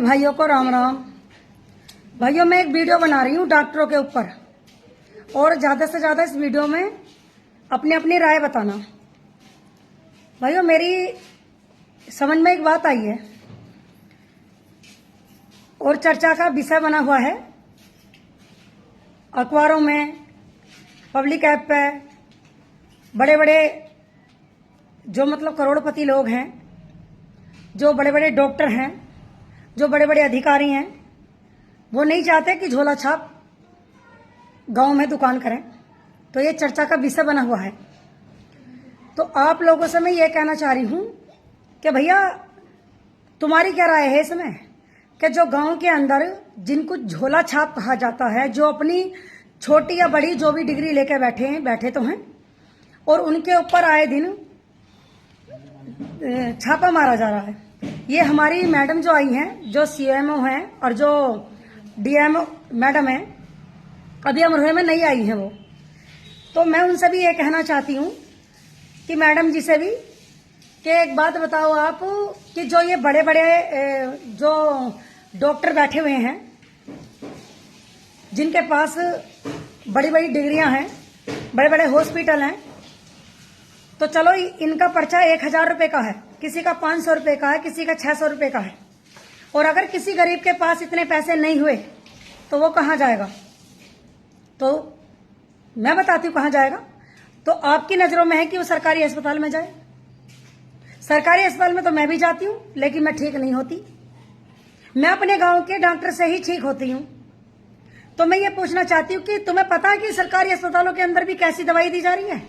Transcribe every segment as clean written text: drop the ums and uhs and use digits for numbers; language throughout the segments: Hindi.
भाइयों को राम राम। भाइयों, मैं एक वीडियो बना रही हूँ डॉक्टरों के ऊपर, और ज़्यादा से ज़्यादा इस वीडियो में अपनी अपनी राय बताना। भाइयों, मेरी समझ में एक बात आई है और चर्चा का विषय बना हुआ है अखबारों में, पब्लिक ऐप पे। बड़े बड़े जो मतलब करोड़पति लोग हैं, जो बड़े बड़े डॉक्टर हैं, जो बड़े बड़े अधिकारी हैं, वो नहीं चाहते कि झोला छाप गांव में दुकान करें। तो ये चर्चा का विषय बना हुआ है। तो आप लोगों से मैं ये कहना चाह रही हूं कि भैया, तुम्हारी क्या राय है इसमें कि जो गांव के अंदर जिनको झोला छाप कहा जाता है, जो अपनी छोटी या बड़ी जो भी डिग्री लेके बैठे तो हैं, और उनके ऊपर आए दिन छापा मारा जा रहा है। ये हमारी मैडम जो आई हैं, जो सीएमओ हैं और जो डीएम मैडम है, अभी अमरोहा में नहीं आई है वो। तो मैं उनसे भी ये कहना चाहती हूँ कि मैडम जी से भी कि एक बात बताओ आप कि जो ये बड़े बड़े जो डॉक्टर बैठे हुए हैं, जिनके पास बड़ी बड़ी डिग्रियां हैं, बड़े बड़े हॉस्पिटल हैं, तो चलो इनका पर्चा 1000 रुपए का है, किसी का 500 रुपए का है, किसी का 600 रुपए का है। और अगर किसी गरीब के पास इतने पैसे नहीं हुए तो वो कहाँ जाएगा? तो मैं बताती हूँ कहाँ जाएगा। तो आपकी नजरों में है कि वो सरकारी अस्पताल में जाए। सरकारी अस्पताल में तो मैं भी जाती हूँ, लेकिन मैं ठीक नहीं होती। मैं अपने गांव के डॉक्टर से ही ठीक होती हूँ। तो मैं ये पूछना चाहती हूँ कि तुम्हें पता है कि सरकारी अस्पतालों के अंदर भी कैसी दवाई दी जा रही है?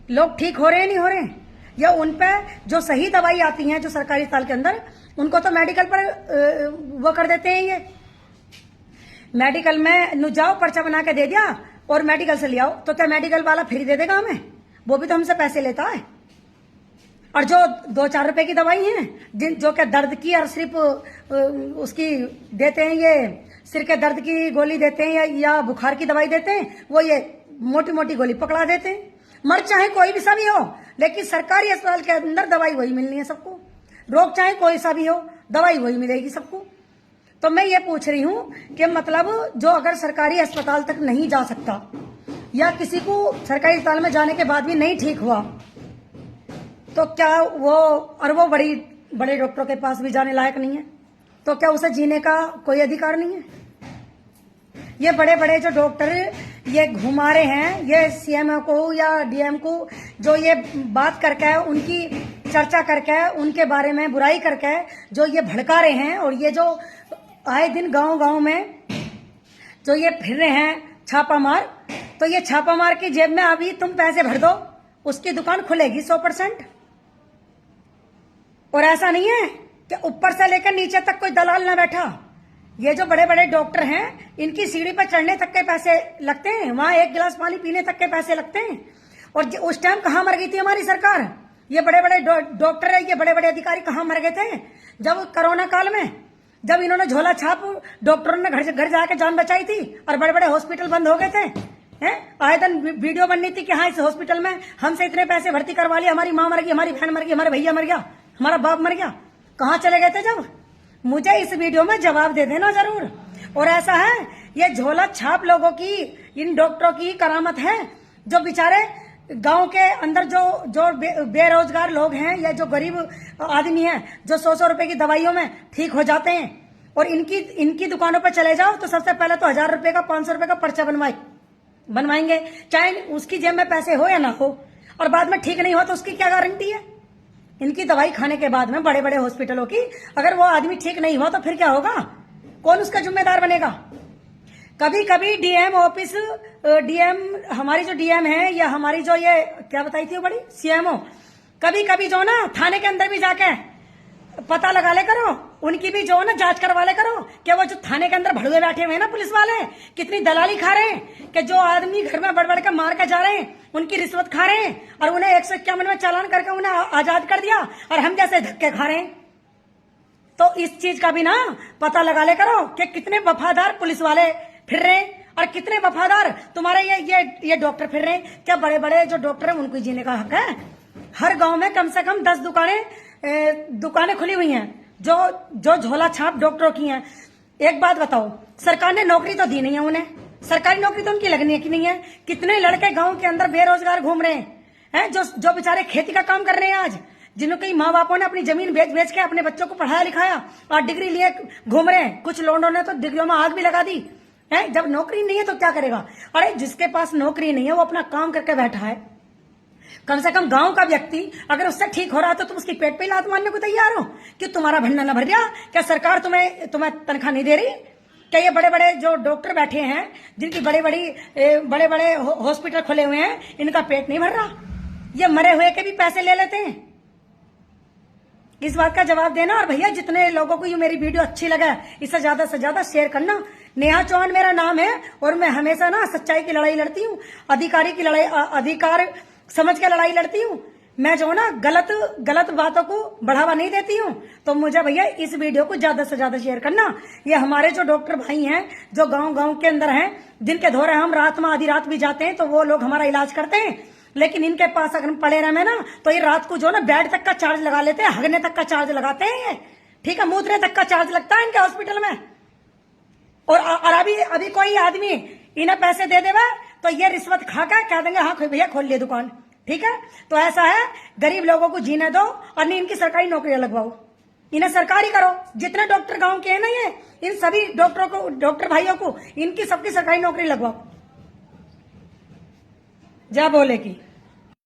लोग ठीक हो रहे हैं, नहीं हो रहे हैं? या उन पे जो सही दवाई आती है जो सरकारी अस्पताल के अंदर, उनको तो मेडिकल पर वो कर देते हैं। ये मेडिकल में नु जाओ, पर्चा बना के दे दिया और मेडिकल से ले आओ, तो क्या मेडिकल वाला फ्री दे देगा हमें? वो भी तो हमसे पैसे लेता है। और जो 2-4 रुपए की दवाई है, जो क्या दर्द की और सिर्फ उसकी देते हैं, ये सिर के दर्द की गोली देते हैं या बुखार की दवाई देते हैं, वो ये मोटी मोटी गोली पकड़ा देते हैं। मर चाहे कोई भी सा भी हो, लेकिन सरकारी अस्पताल के अंदर दवाई वही मिलनी है सबको। रोग चाहे कोई सा भी हो, दवाई वही मिलेगी सबको। तो मैं ये पूछ रही हूं कि मतलब जो अगर सरकारी अस्पताल तक नहीं जा सकता, या किसी को सरकारी अस्पताल में जाने के बाद भी नहीं ठीक हुआ, तो क्या वो बड़े डॉक्टरों के पास भी जाने लायक नहीं है? तो क्या उसे जीने का कोई अधिकार नहीं है? ये बड़े बड़े जो डॉक्टर ये घुमा रहे हैं, ये सीएमओ को या डीएम को जो ये बात करके, उनकी चर्चा करके, उनके बारे में बुराई करके जो ये भड़का रहे हैं, और ये जो आए दिन गांव गांव में जो ये फिर रहे हैं छापा मार, तो ये छापा मार की जेब में अभी तुम पैसे भर दो, उसकी दुकान खुलेगी 100%। और ऐसा नहीं है कि ऊपर से लेकर नीचे तक कोई दलाल ना बैठा। ये जो बड़े बड़े डॉक्टर हैं, इनकी सीढ़ी पर चढ़ने तक के पैसे लगते हैं, वहां एक गिलास पानी पीने तक के पैसे लगते हैं। और उस टाइम कहां मर गई थी हमारी सरकार? ये बड़े बड़े डॉक्टर है, ये बड़े बड़े अधिकारी कहां मर गए थे जब कोरोना काल में, जब इन्होंने झोला छाप डॉक्टरों ने घर जाके जान बचाई थी और बड़े बड़े हॉस्पिटल बंद हो गए थे। आए दिन वीडियो बननी थी कि हाँ, इस हॉस्पिटल में हमसे इतने पैसे भर्ती करवा लिए, हमारी माँ मर गई, हमारी बहन मर गई, हमारे भैया मर गया, हमारा बाप मर गया। कहाँ चले गए थे जब? मुझे इस वीडियो में जवाब दे देना जरूर। और ऐसा है, ये झोला छाप लोगों की, इन डॉक्टरों की करामत है, जो बेचारे गांव के अंदर जो बेरोजगार लोग हैं, या जो गरीब आदमी हैं, जो 100 रुपए की दवाइयों में ठीक हो जाते हैं। और इनकी दुकानों पर चले जाओ तो सबसे पहले तो 1000 रुपए का, 500 रुपए का पर्चा बनवाएंगे, चाहे उसकी जेब में पैसे हो या ना हो। और बाद में ठीक नहीं हो तो उसकी क्या गारंटी है? इनकी दवाई खाने के बाद में बड़े बड़े हॉस्पिटलों की, अगर वो आदमी ठीक नहीं हुआ तो फिर क्या होगा? कौन उसका जिम्मेदार बनेगा? कभी कभी डीएम ऑफिस, हमारी जो डीएम है, या हमारी जो ये क्या बताई थी वो बड़ी सीएमओ, कभी कभी जो ना थाने के अंदर भी जाके पता लगा ले करो, उनकी भी जो ना जांच करवा ले करो कि वो जो थाने के अंदर भड़ुए बैठे हुए हैं ना पुलिस वाले, कितनी दलाली खा रहे हैं, कि जो आदमी घर में बड़ के मार के जा रहे हैं, उनकी रिश्वत खा रहे हैं, और उन्हें 151 में चालान करके उन्हें आजाद कर दिया, और हम जैसे धक्के खा रहे हैं। तो इस चीज का भी ना पता लगा ले करो कि कितने वफादार पुलिस वाले फिर रहे हैं, और कितने वफादार तुम्हारे ये डॉक्टर फिर रहे हैं। क्या बड़े बड़े जो डॉक्टर हैं उनको जीने का हक है? हर गांव में कम से कम 10 दुकानें खुली हुई हैं, जो जो झोला छाप डॉक्टरों की हैं। एक बात बताओ, सरकार ने नौकरी तो दी नहीं है उन्हें, सरकारी नौकरी तो उनकी लगनी है कि नहीं है? कितने लड़के गांव के अंदर बेरोजगार घूम रहे हैं, जो जो बेचारे खेती का काम कर रहे हैं आज, जिनके माँ बापों ने अपनी जमीन बेच बेच के अपने बच्चों को पढ़ाया लिखाया और डिग्री लिए घूम रहे हैं। कुछ लोगों ने तो डिग्रियों में आग भी लगा दी है। जब नौकरी नहीं है तो क्या करेगा? अरे जिसके पास नौकरी नहीं है वो अपना काम करके बैठा है। कम से कम गांव का व्यक्ति अगर उससे ठीक हो रहा है तो तुम उसकी पेट पे लात मारने को तैयार हो कि तुम्हारा भंडार न भर गया? क्या सरकार तुम्हें तनख्वाह नहीं दे रही? क्या ये बड़े बड़े जो डॉक्टर बैठे हैं, जिनकी बड़े बड़े हॉस्पिटल खुले हुए हैं, इनका पेट नहीं भर रहा? ये मरे हुए के भी पैसे ले लेते हैं। इस बात का जवाब देना। और भैया जितने लोगों को ये मेरी वीडियो अच्छी लगा, इसे ज्यादा से ज्यादा शेयर करना। नेहा चौहान मेरा नाम है और मैं हमेशा ना सच्चाई की लड़ाई लड़ती हूँ, अधिकारी की लड़ाई, अधिकार समझ के लड़ाई लड़ती हूँ। मैं जो ना गलत बातों को बढ़ावा नहीं देती हूँ। तो मुझे भैया इस वीडियो को ज्यादा से ज्यादा शेयर करना। ये हमारे जो डॉक्टर भाई हैं, जो गांव के अंदर हैं, जिनके दौरे हम रात में आधी रात भी जाते हैं, तो वो लोग हमारा इलाज करते हैं। लेकिन इनके पास अगर पड़े रहे ना तो ये रात को जो ना बेड तक का चार्ज लगा लेते हैं, हगने तक का चार्ज लगाते हैं ये, ठीक है, मूत्रने तक का चार्ज लगता है इनके हॉस्पिटल में। और अभी कोई आदमी इन्हें पैसे दे देगा तो ये रिश्वत खाकर कह देंगे हाँ भैया खोल लिए दुकान, ठीक है। तो ऐसा है, गरीब लोगों को जीने दो और नहीं इनकी सरकारी नौकरियां लगवाओ, इन्हें सरकारी करो। जितने डॉक्टर गांव के हैं ना, ये इन सभी डॉक्टरों को, डॉक्टर भाइयों को, इनकी सबकी सरकारी नौकरी लगवाओ। जा बोले की